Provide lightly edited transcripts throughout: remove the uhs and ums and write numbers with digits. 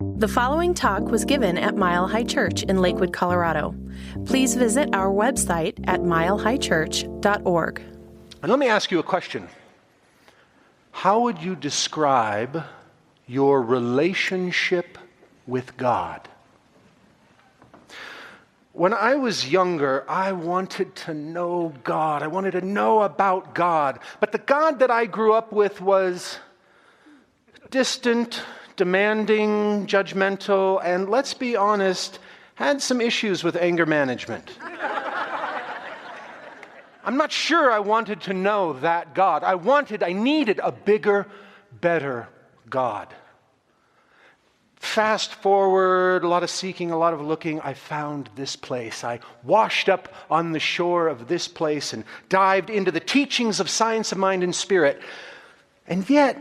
The following talk was given at Mile High Church in Lakewood, Colorado. Please visit our website at milehighchurch.org. And let me ask you a question. How would you describe your relationship with God? When I was younger, I wanted to know God. I wanted to know about God. But the God that I grew up with was distant, demanding, judgmental, and let's be honest, had some issues with anger management. I'm not sure I wanted to know that God. I needed a bigger, better God. Fast forward, a lot of seeking, a lot of looking, I found this place. I washed up on the shore of this place and dived into the teachings of science of mind and spirit. And yet,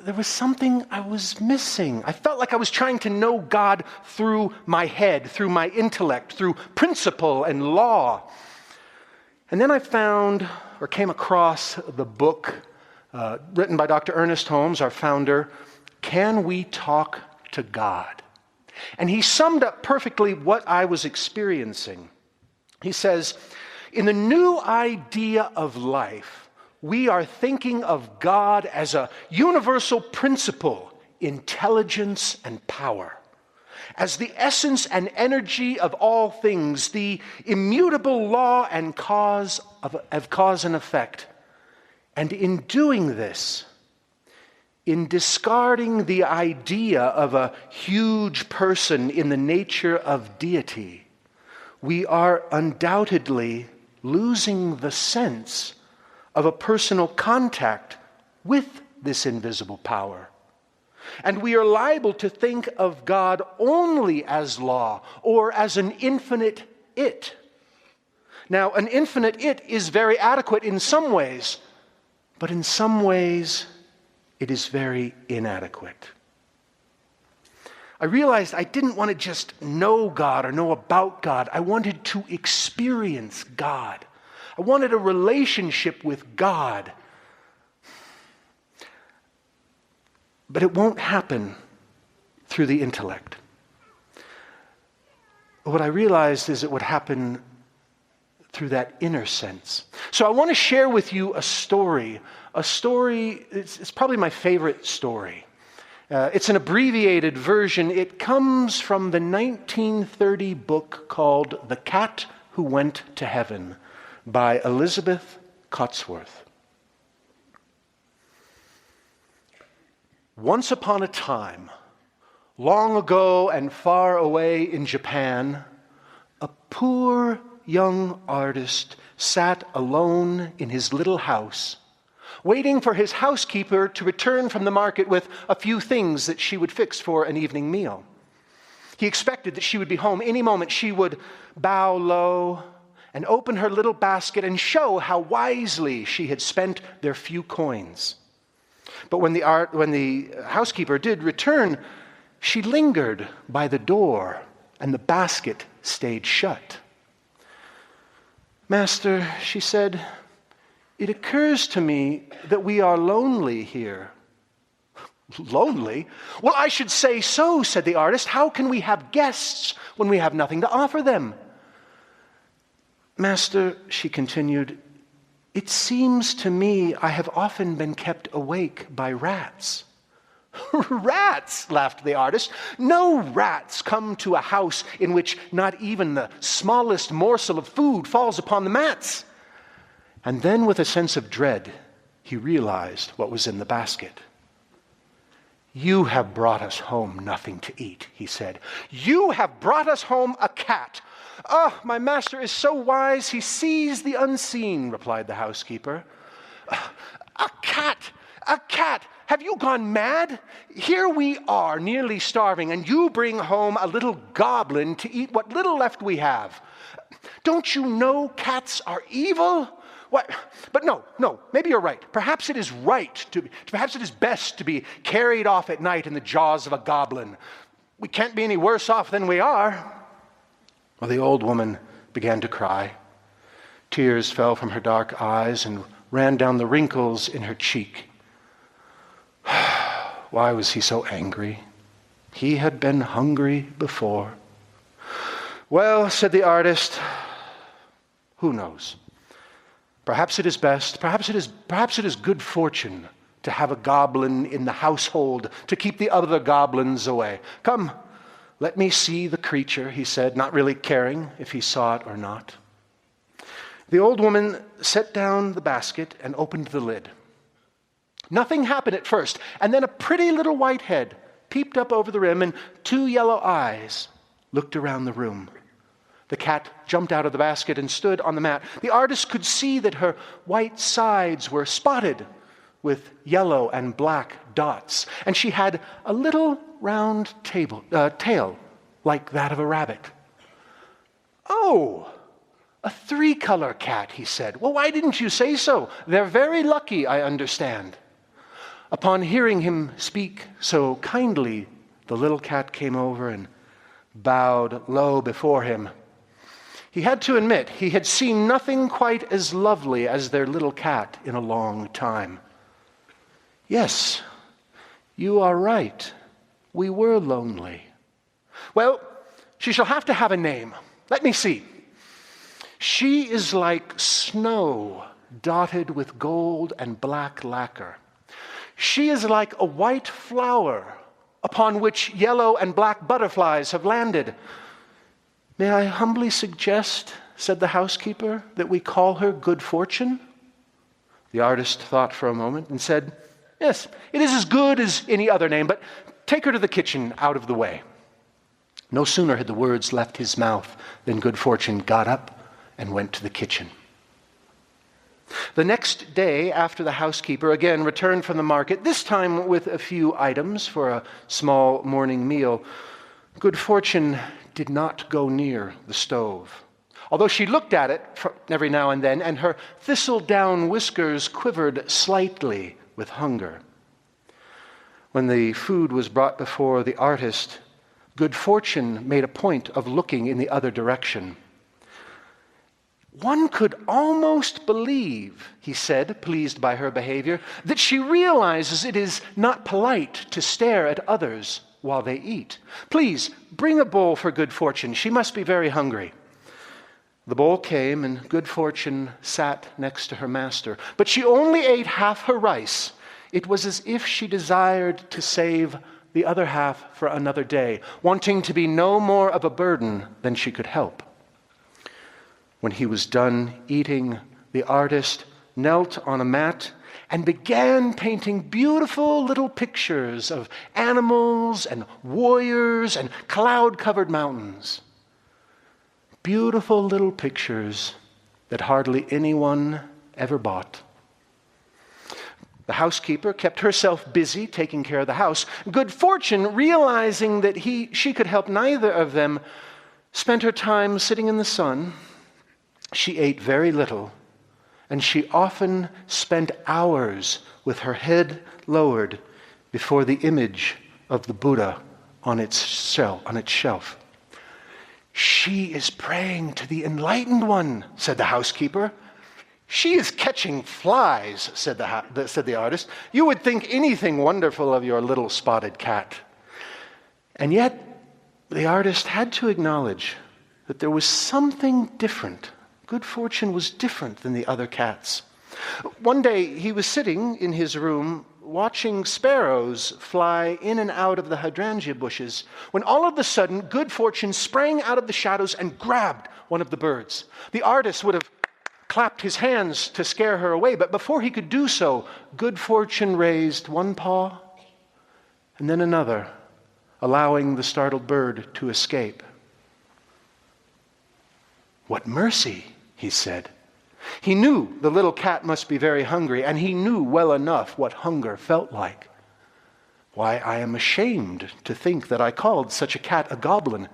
there was something I was missing. I felt like I was trying to know God through my head, through my intellect, through principle and law. And then I came across the book written by Dr. Ernest Holmes, our founder, Can We Talk to God? And he summed up perfectly what I was experiencing. He says, in the new idea of life, we are thinking of God as a universal principle, intelligence and power, as the essence and energy of all things, the immutable law and cause of cause and effect. And in doing this, in discarding the idea of a huge person in the nature of deity, we are undoubtedly losing the sense of a personal contact with this invisible power. And we are liable to think of God only as law or as an infinite it. Now, an infinite it is very adequate in some ways, but in some ways it is very inadequate. I realized I didn't want to just know God or know about God. I wanted to experience God. I wanted a relationship with God. But it won't happen through the intellect. What I realized is it would happen through that inner sense. So I want to share with you a story. It's probably my favorite story. It's an abbreviated version. It comes from the 1930 book called The Cat Who Went to Heaven by Elizabeth Cotsworth. Once upon a time, long ago and far away in Japan, a poor young artist sat alone in his little house, waiting for his housekeeper to return from the market with a few things that she would fix for an evening meal. He expected that she would be home any moment. She would bow low and open her little basket and show how wisely she had spent their few coins. But when the housekeeper did return, she lingered by the door and the basket stayed shut. "Master," she said, "it occurs to me that we are lonely here." "Lonely? Well, I should say so," said the artist. "How can we have guests when we have nothing to offer them?" "Master," she continued, "it seems to me I have often been kept awake by rats." "Rats?" laughed the artist. "No rats come to a house in which not even the smallest morsel of food falls upon the mats." And then with a sense of dread, he realized what was in the basket. "You have brought us home nothing to eat," he said. "You have brought us home a cat." "Oh, my master is so wise, he sees the unseen," replied the housekeeper. A cat! Have you gone mad? Here we are, nearly starving, and you bring home a little goblin to eat what little left we have. Don't you know cats are evil? What? But no, maybe you're right. Perhaps it is best to be carried off at night in the jaws of a goblin. We can't be any worse off than we are." Well, the old woman began to cry. Tears fell from her dark eyes and ran down the wrinkles in her cheek. Why was he so angry? He had been hungry before. Well, said the artist, who knows? Perhaps it is best, perhaps it is good fortune to have a goblin in the household to keep the other goblins away. Come, let me see the creature, he said, not really caring if he saw it or not. The old woman set down the basket and opened the lid. Nothing happened at first, and then a pretty little white head peeped up over the rim, and 2 yellow eyes looked around the room. The cat jumped out of the basket and stood on the mat. The artist could see that her white sides were spotted with yellow and black dots, and she had a little round tail like that of a rabbit. Oh, a 3-color cat, he said. Well, why didn't you say so? They're very lucky, I understand. Upon hearing him speak so kindly, the little cat came over and bowed low before him. He had to admit he had seen nothing quite as lovely as their little cat in a long time. Yes, you are right. We were lonely. Well, she shall have to have a name. Let me see. She is like snow dotted with gold and black lacquer. She is like a white flower upon which yellow and black butterflies have landed. May I humbly suggest, said the housekeeper, that we call her Good Fortune? The artist thought for a moment and said, yes, it is as good as any other name, but take her to the kitchen out of the way. No sooner had the words left his mouth than Good Fortune got up and went to the kitchen. The next day, after the housekeeper again returned from the market, this time with a few items for a small morning meal, Good Fortune did not go near the stove. Although she looked at it every now and then, and her thistle-down whiskers quivered slightly with hunger. When the food was brought before the artist, Good Fortune made a point of looking in the other direction. One could almost believe, he said, pleased by her behavior, that she realizes it is not polite to stare at others while they eat. Please, bring a bowl for Good Fortune. She must be very hungry. The bowl came, and Good Fortune sat next to her master. But she only ate half her rice. It was as if she desired to save the other half for another day, wanting to be no more of a burden than she could help. When he was done eating, the artist knelt on a mat and began painting beautiful little pictures of animals and warriors and cloud-covered mountains. Beautiful little pictures that hardly anyone ever bought. The housekeeper kept herself busy taking care of the house. Good Fortune, realizing that she could help neither of them, spent her time sitting in the sun. She ate very little, and she often spent hours with her head lowered before the image of the Buddha on its shelf. She is praying to the enlightened one, said the housekeeper. She is catching flies, said the artist. You would think anything wonderful of your little spotted cat. And yet, the artist had to acknowledge that there was something different. Good Fortune was different than the other cats. One day, he was sitting in his room watching sparrows fly in and out of the hydrangea bushes, when all of a sudden, Good Fortune sprang out of the shadows and grabbed one of the birds. The artist would have clapped his hands to scare her away, but before he could do so, Good Fortune raised one paw and then another, allowing the startled bird to escape. "What mercy," he said. He knew the little cat must be very hungry, and he knew well enough what hunger felt like. "Why, I am ashamed to think that I called such a cat a goblin.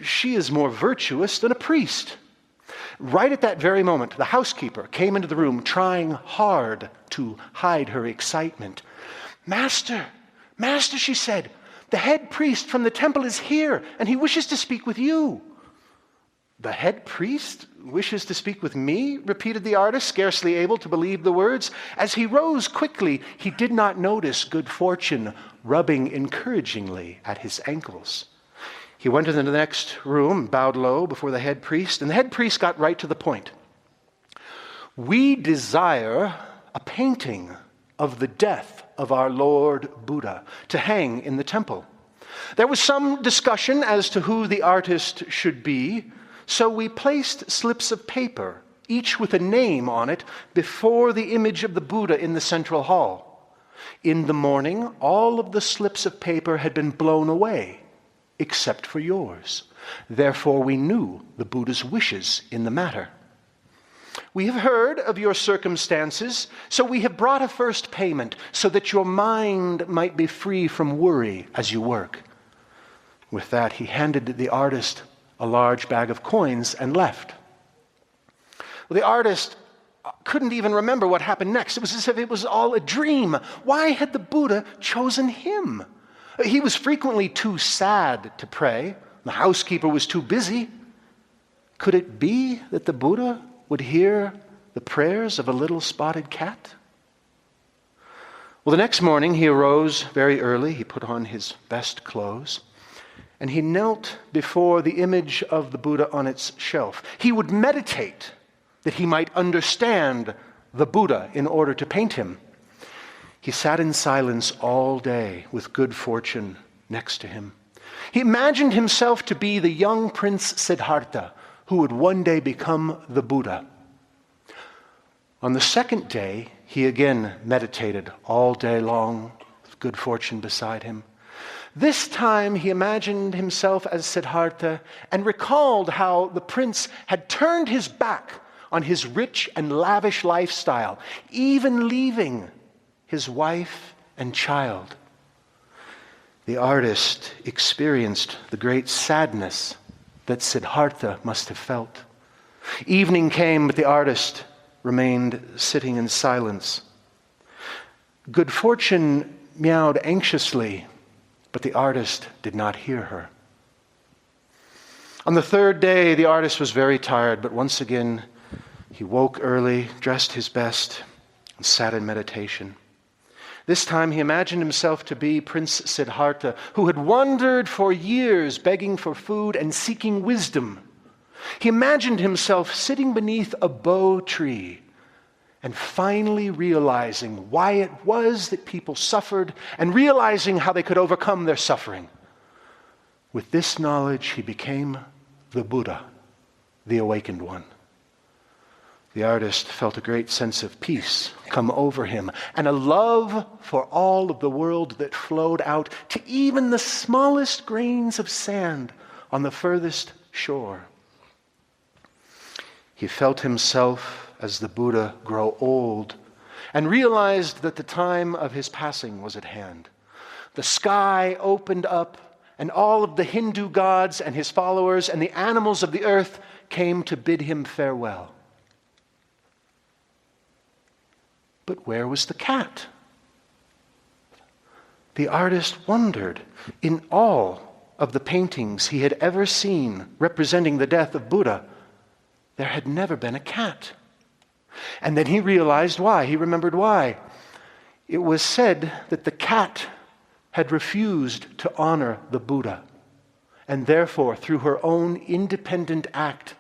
She is more virtuous than a priest." Right at that very moment, the housekeeper came into the room, trying hard to hide her excitement. Master, she said, "the head priest from the temple is here, and he wishes to speak with you." "The head priest wishes to speak with me?" repeated the artist, scarcely able to believe the words. As he rose quickly, he did not notice Good Fortune rubbing encouragingly at his ankles. He went into the next room, bowed low before the head priest, and the head priest got right to the point. "We desire a painting of the death of our Lord Buddha to hang in the temple. There was some discussion as to who the artist should be, so we placed slips of paper, each with a name on it, before the image of the Buddha in the central hall. In the morning, all of the slips of paper had been blown away, except for yours. Therefore, we knew the Buddha's wishes in the matter. We have heard of your circumstances, so we have brought a first payment so that your mind might be free from worry as you work." With that, he handed the artist a large bag of coins and left. Well, the artist couldn't even remember what happened next. It was as if it was all a dream. Why had the Buddha chosen him? He was frequently too sad to pray. The housekeeper was too busy. Could it be that the Buddha would hear the prayers of a little spotted cat? Well, the next morning he arose very early. He put on his best clothes, and he knelt before the image of the Buddha on its shelf. He would meditate that he might understand the Buddha in order to paint him. He sat in silence all day with Good Fortune next to him. He imagined himself to be the young Prince Siddhartha, who would one day become the Buddha. On the second day, he again meditated all day long with Good Fortune beside him. This time he imagined himself as Siddhartha and recalled how the prince had turned his back on his rich and lavish lifestyle, even leaving his wife and child. The artist experienced the great sadness that Siddhartha must have felt. Evening came, but the artist remained sitting in silence. Good Fortune meowed anxiously, but the artist did not hear her. On the third day, the artist was very tired, but once again, he woke early, dressed his best, and sat in meditation. This time he imagined himself to be Prince Siddhartha, who had wandered for years begging for food and seeking wisdom. He imagined himself sitting beneath a bo tree and finally realizing why it was that people suffered and realizing how they could overcome their suffering. With this knowledge, he became the Buddha, the awakened one. The artist felt a great sense of peace come over him and a love for all of the world that flowed out to even the smallest grains of sand on the furthest shore. He felt himself as the Buddha grow old and realized that the time of his passing was at hand. The sky opened up and all of the Hindu gods and his followers and the animals of the earth came to bid him farewell. But where was the cat? The artist wondered. In all of the paintings he had ever seen representing the death of Buddha, there had never been a cat. And then he realized why. He remembered why. It was said that the cat had refused to honor the Buddha, and therefore, through her own independent act,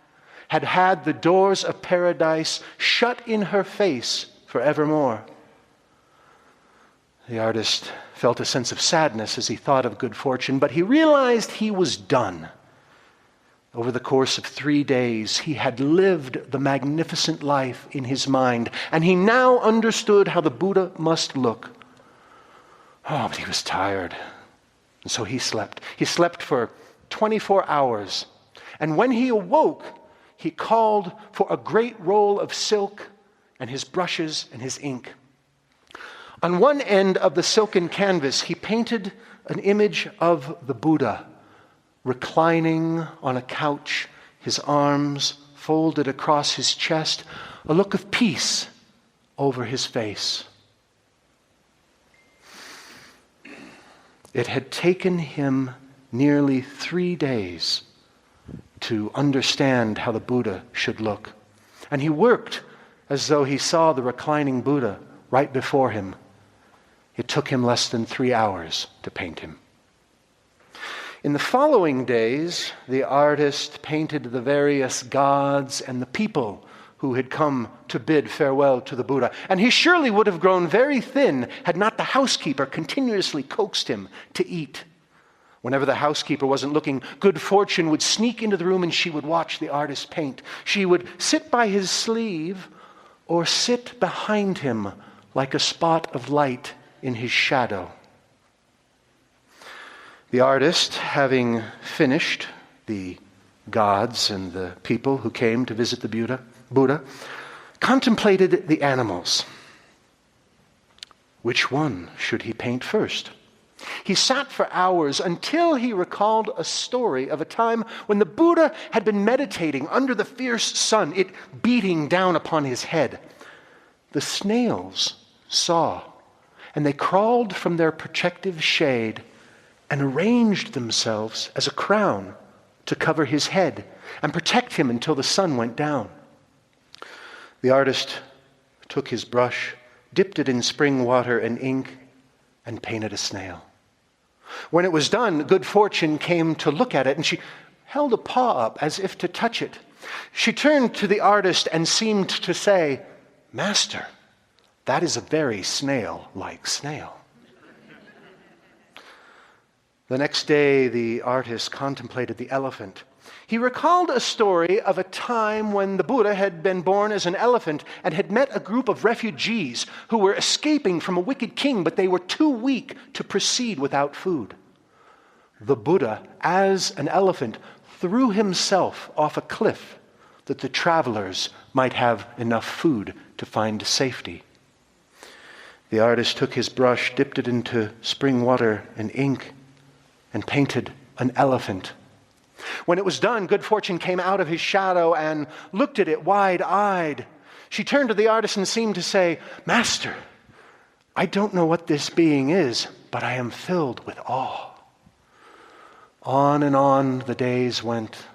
had had the doors of paradise shut in her face forevermore. The artist felt a sense of sadness as he thought of Good Fortune, but he realized he was done. Over the course of 3 days, he had lived the magnificent life in his mind, and he now understood how the Buddha must look. Oh, but he was tired, and so he slept. He slept for 24 hours, and when he awoke, he called for a great roll of silk and his brushes and his ink. On one end of the silken canvas, he painted an image of the Buddha, reclining on a couch, his arms folded across his chest, a look of peace over his face. It had taken him nearly 3 days to understand how the Buddha should look. And he worked as though he saw the reclining Buddha right before him. It took him less than 3 hours to paint him. In the following days, the artist painted the various gods and the people who had come to bid farewell to the Buddha. And he surely would have grown very thin had not the housekeeper continuously coaxed him to eat. Whenever the housekeeper wasn't looking, good fortune would sneak into the room and she would watch the artist paint. She would sit by his sleeve or sit behind him like a spot of light in his shadow. The artist, having finished the gods and the people who came to visit the Buddha, contemplated the animals. Which one should he paint first? He sat for hours until he recalled a story of a time when the Buddha had been meditating under the fierce sun, it beating down upon his head. The snails saw, and they crawled from their protective shade and arranged themselves as a crown to cover his head and protect him until the sun went down. The artist took his brush, dipped it in spring water and ink, and painted a snail. When it was done, good fortune came to look at it, and she held a paw up as if to touch it. She turned to the artist and seemed to say, "Master, that is a very snail-like snail." The next day, the artist contemplated the elephant. He recalled a story of a time when the Buddha had been born as an elephant and had met a group of refugees who were escaping from a wicked king, but they were too weak to proceed without food. The Buddha, as an elephant, threw himself off a cliff that the travelers might have enough food to find safety. The artist took his brush, dipped it into spring water and ink, and painted an elephant. When it was done, good fortune came out of his shadow and looked at it wide-eyed. She turned to the artist and seemed to say, "Master, I don't know what this being is, but I am filled with awe." On and on the days went.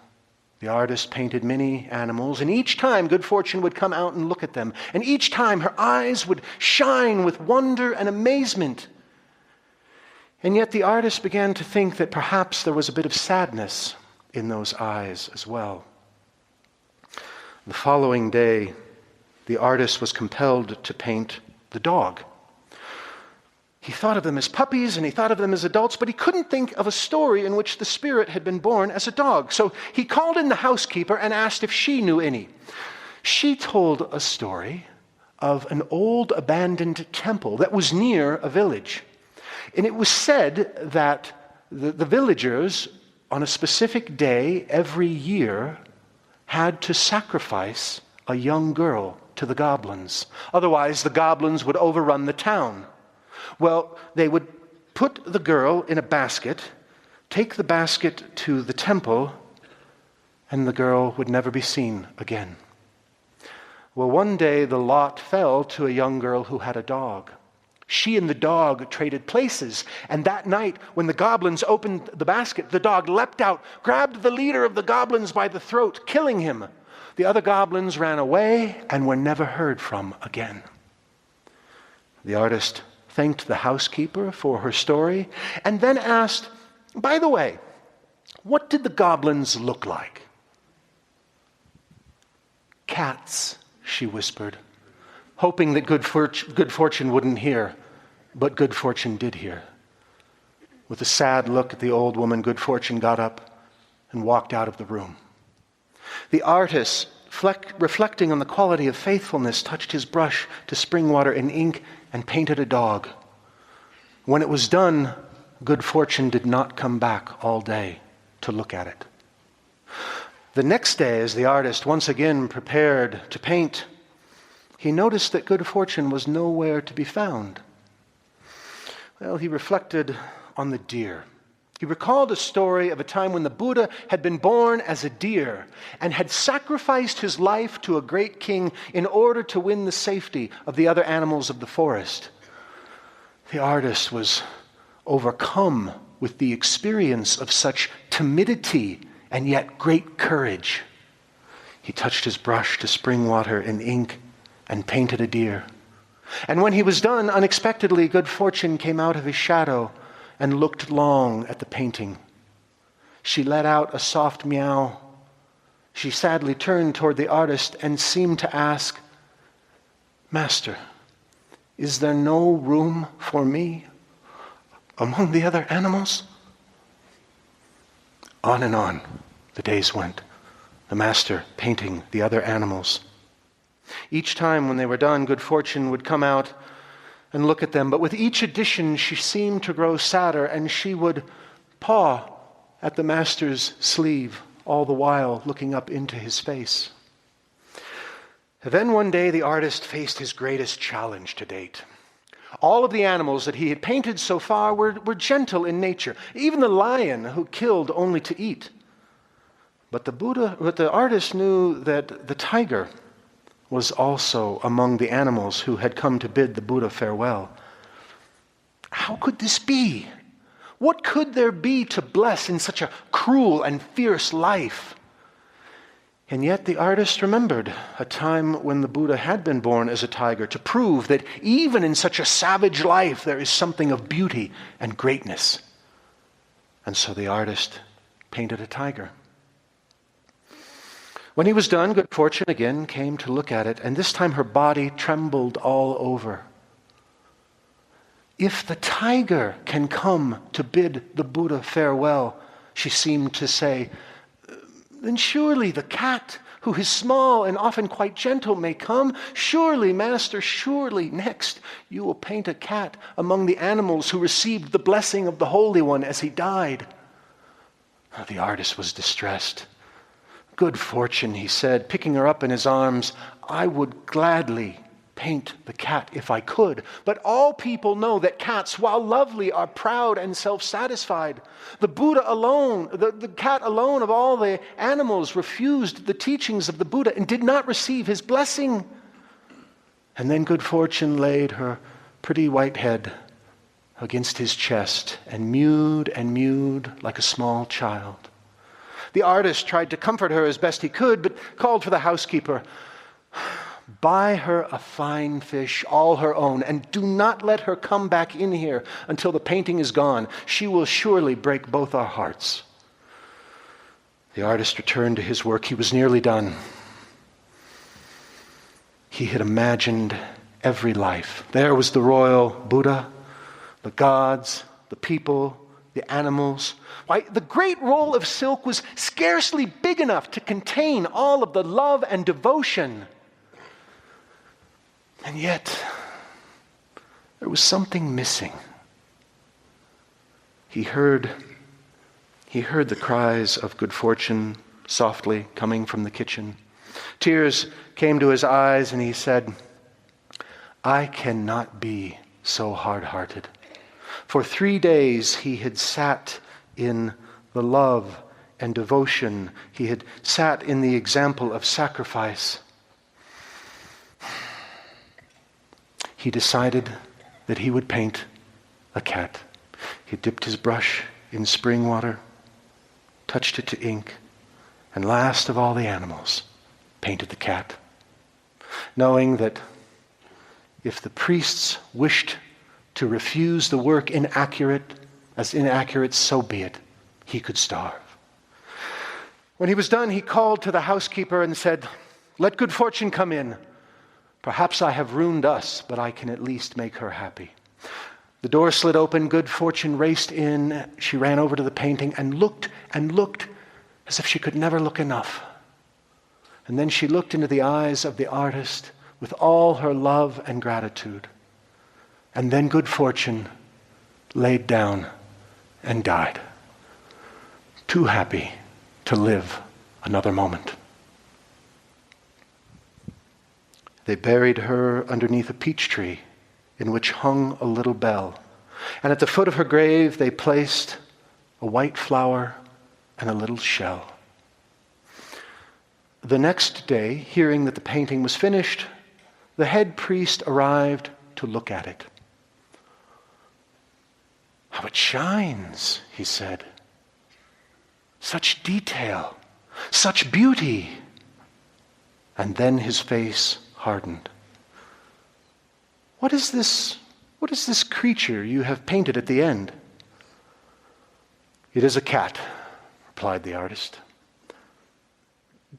The artist painted many animals, and each time good fortune would come out and look at them, and each time her eyes would shine with wonder and amazement. And yet the artist began to think that perhaps there was a bit of sadness in those eyes as well. The following day, the artist was compelled to paint the dog. He thought of them as puppies and he thought of them as adults, but he couldn't think of a story in which the spirit had been born as a dog. So he called in the housekeeper and asked if she knew any. She told a story of an old abandoned temple that was near a village. And it was said that the villagers, on a specific day every year, had to sacrifice a young girl to the goblins. Otherwise, the goblins would overrun the town. Well, they would put the girl in a basket, take the basket to the temple, and the girl would never be seen again. Well, one day the lot fell to a young girl who had a dog. She and the dog traded places, and that night, when the goblins opened the basket, the dog leapt out, grabbed the leader of the goblins by the throat, killing him. The other goblins ran away and were never heard from again. The artist thanked the housekeeper for her story, and then asked, "By the way, what did the goblins look like?" "Cats," she whispered, hoping that good fortune wouldn't hear, but good fortune did hear. With a sad look at the old woman, good fortune got up and walked out of the room. The artist, reflecting on the quality of faithfulness, touched his brush to spring water and ink and painted a dog. When it was done, good fortune did not come back all day to look at it. The next day, as the artist once again prepared to paint, he noticed that good fortune was nowhere to be found. Well, he reflected on the deer. He recalled a story of a time when the Buddha had been born as a deer and had sacrificed his life to a great king in order to win the safety of the other animals of the forest. The artist was overcome with the experience of such timidity and yet great courage. He touched his brush to spring water and ink and painted a deer. And when he was done, unexpectedly, good fortune came out of his shadow and looked long at the painting. She let out a soft meow. She sadly turned toward the artist and seemed to ask, "Master, is there no room for me among the other animals?" On and on the days went, the master painting the other animals. Each time when they were done, good fortune would come out and look at them, but with each edition she seemed to grow sadder, and she would paw at the master's sleeve, all the while looking up into his face. Then one day the artist faced his greatest challenge to date. All of the animals that he had painted so far were gentle in nature, even the lion who killed only to eat. But the artist knew that the tiger was also among the animals who had come to bid the Buddha farewell. How could this be? What could there be to bless in such a cruel and fierce life? And yet the artist remembered a time when the Buddha had been born as a tiger to prove that even in such a savage life there is something of beauty and greatness. And so the artist painted a tiger. When he was done, good fortune again came to look at it, and this time her body trembled all over. If the tiger can come to bid the Buddha farewell, she seemed to say, then surely the cat, who is small and often quite gentle, may come. Surely, Master, surely next you will paint a cat among the animals who received the blessing of the Holy One as he died. The artist was distressed. Good fortune, he said, picking her up in his arms, I would gladly paint the cat if I could, but all people know that cats, while lovely, are proud and self-satisfied. The Buddha alone, the cat alone of all the animals refused the teachings of the Buddha and did not receive his blessing. And then good fortune laid her pretty white head against his chest and mewed like a small child. The artist tried to comfort her as best he could, but called for the housekeeper. Buy her a fine fish, all her own, and do not let her come back in here until the painting is gone. She will surely break both our hearts. The artist returned to his work. He was nearly done. He had imagined every life. There was the royal Buddha, the gods, the people, the animals. Why, the great roll of silk was scarcely big enough to contain all of the love and devotion. And yet, there was something missing. He heard the cries of good fortune softly coming from the kitchen. Tears came to his eyes, and he said, I cannot be so hard-hearted. For 3 days he had sat in the love and devotion. He had sat in the example of sacrifice. He decided that he would paint a cat. He dipped his brush in spring water, touched it to ink, and last of all the animals, painted the cat, knowing that if the priests wished to refuse the work inaccurate, so be it. He could starve. When he was done, he called to the housekeeper and said, let good fortune come in. Perhaps I have ruined us, but I can at least make her happy. The door slid open. Good fortune raced in. She ran over to the painting and looked as if she could never look enough. And then she looked into the eyes of the artist with all her love and gratitude. And then good fortune laid down and died, too happy to live another moment. They buried her underneath a peach tree in which hung a little bell. And at the foot of her grave they placed a white flower and a little shell. The next day, hearing that the painting was finished, the head priest arrived to look at it. How it shines, he said. such detail, such beauty. And then his face hardened. What is this creature you have painted at the end? It is a cat, replied the artist.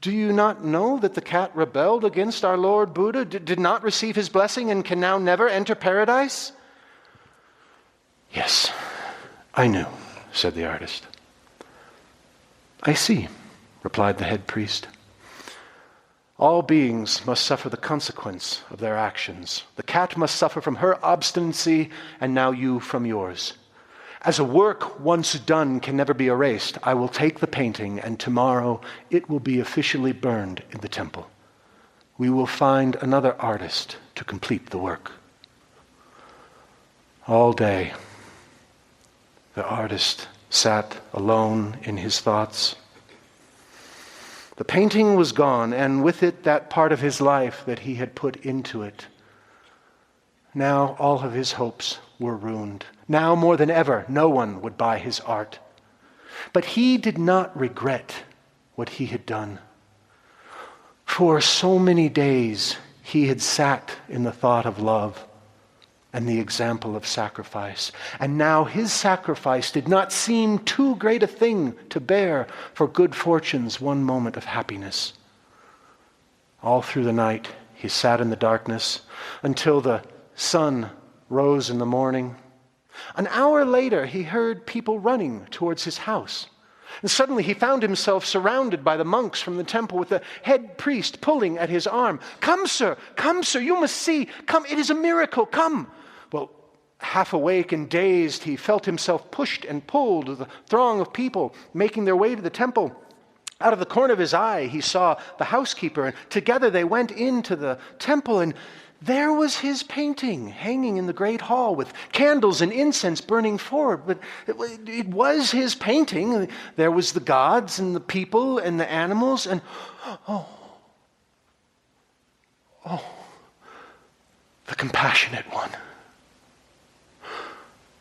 Do you not know that the cat rebelled against our Lord Buddha, did not receive his blessing, and can now never enter paradise? Yes, I knew, said the artist. I see, replied the head priest. All beings must suffer the consequence of their actions. The cat must suffer from her obstinacy, and now you from yours. As a work once done can never be erased, I will take the painting, and tomorrow it will be officially burned in the temple. We will find another artist to complete the work. All day, the artist sat alone in his thoughts. The painting was gone, and with it that part of his life that he had put into it. Now all of his hopes were ruined. Now more than ever, no one would buy his art. But he did not regret what he had done. For so many days he had sat in the thought of love and the example of sacrifice. And now his sacrifice did not seem too great a thing to bear for good fortune's one moment of happiness. All through the night he sat in the darkness until the sun rose in the morning. An hour later he heard people running towards his house. And suddenly he found himself surrounded by the monks from the temple with the head priest pulling at his arm. Come, sir, you must see. Come, it is a miracle, come. Well, half awake and dazed, he felt himself pushed and pulled to the throng of people making their way to the temple. Out of the corner of his eye, he saw the housekeeper, and together they went into the temple, and there was his painting hanging in the great hall with candles and incense burning forward. But it was his painting. There was the gods and the people and the animals, and the compassionate one.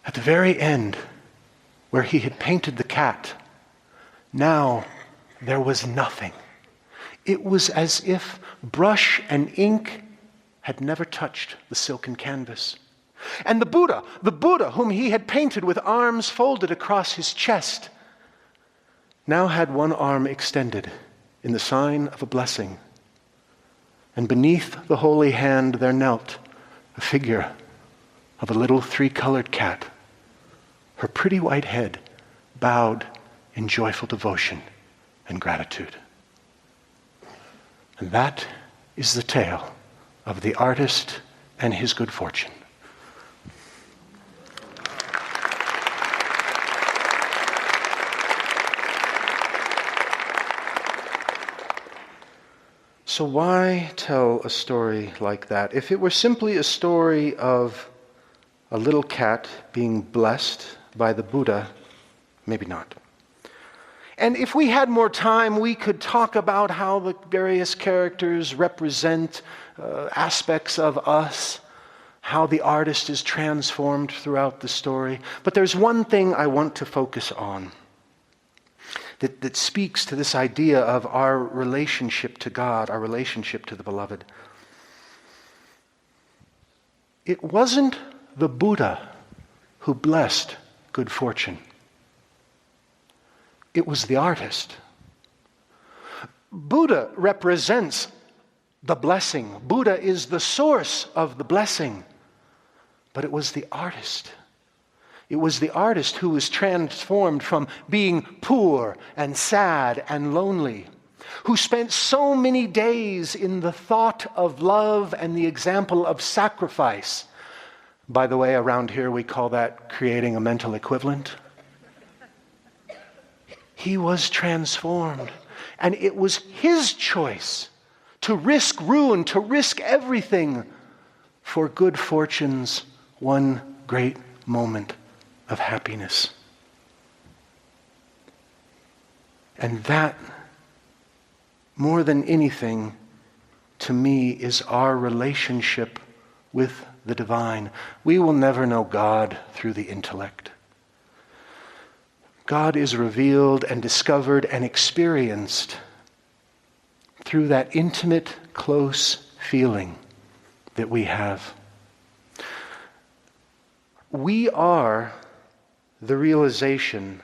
At the very end, where he had painted the cat, now there was nothing. It was as if brush and ink had never touched the silken canvas. And the Buddha whom he had painted with arms folded across his chest, now had one arm extended in the sign of a blessing. And beneath the holy hand there knelt a figure of a little three-colored cat, her pretty white head bowed in joyful devotion and gratitude. And that is the tale of the artist and his good fortune. So why tell a story like that? If it were simply a story of a little cat being blessed by the Buddha, maybe not. And if we had more time, we could talk about how the various characters represent aspects of us, how the artist is transformed throughout the story. But there's one thing I want to focus on that speaks to this idea of our relationship to God, our relationship to the beloved. It wasn't the Buddha who blessed good fortune. It was the artist. Buddha represents the blessing. Buddha is the source of the blessing. But it was the artist. It was the artist who was transformed from being poor and sad and lonely, who spent so many days in the thought of love and the example of sacrifice. By the way, around here we call that creating a mental equivalent. He was transformed, and it was his choice to risk ruin, to risk everything for good fortune's one great moment of happiness. And that, more than anything, to me, is our relationship with the divine. We will never know God through the intellect. God is revealed and discovered and experienced through that intimate, close feeling that we have. We are the realization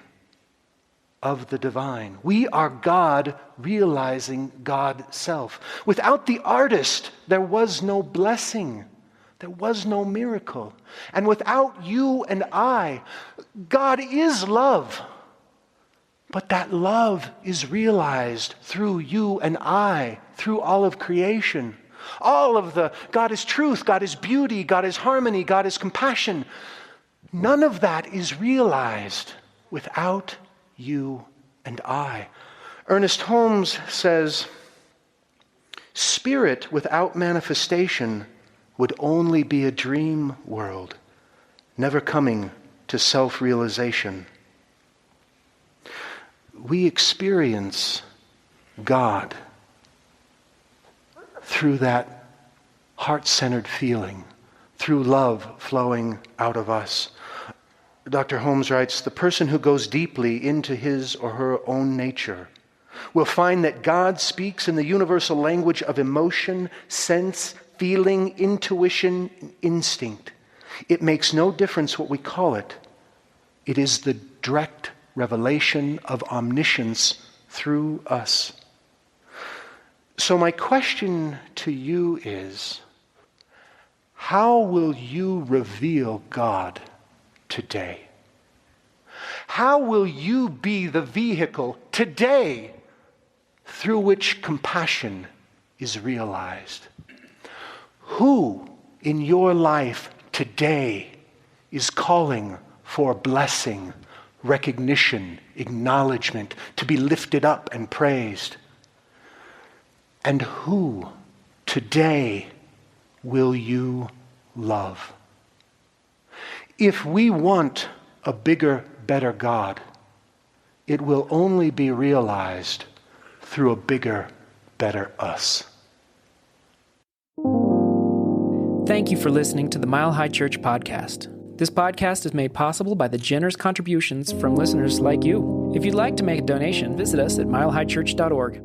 of the divine. We are God realizing God's self. Without the artist, there was no blessing. There was no miracle. And without you and I, God is love. But that love is realized through you and I, through all of creation. All of the God is truth, God is beauty, God is harmony, God is compassion. None of that is realized without you and I. Ernest Holmes says, spirit without manifestation would only be a dream world, never coming to self-realization. We experience God through that heart-centered feeling, through love flowing out of us. Dr. Holmes writes, the person who goes deeply into his or her own nature will find that God speaks in the universal language of emotion, sense, feeling, intuition, instinct. It makes no difference what we call it. It is the direct revelation of omniscience through us. So my question to you is, how will you reveal God today? How will you be the vehicle today through which compassion is realized? Who in your life today is calling for blessing, recognition, acknowledgement, to be lifted up and praised? And who today will you love? If we want a bigger, better God, it will only be realized through a bigger, better us. Thank you for listening to the Mile High Church podcast. This podcast is made possible by the generous contributions from listeners like you. If you'd like to make a donation, visit us at milehighchurch.org.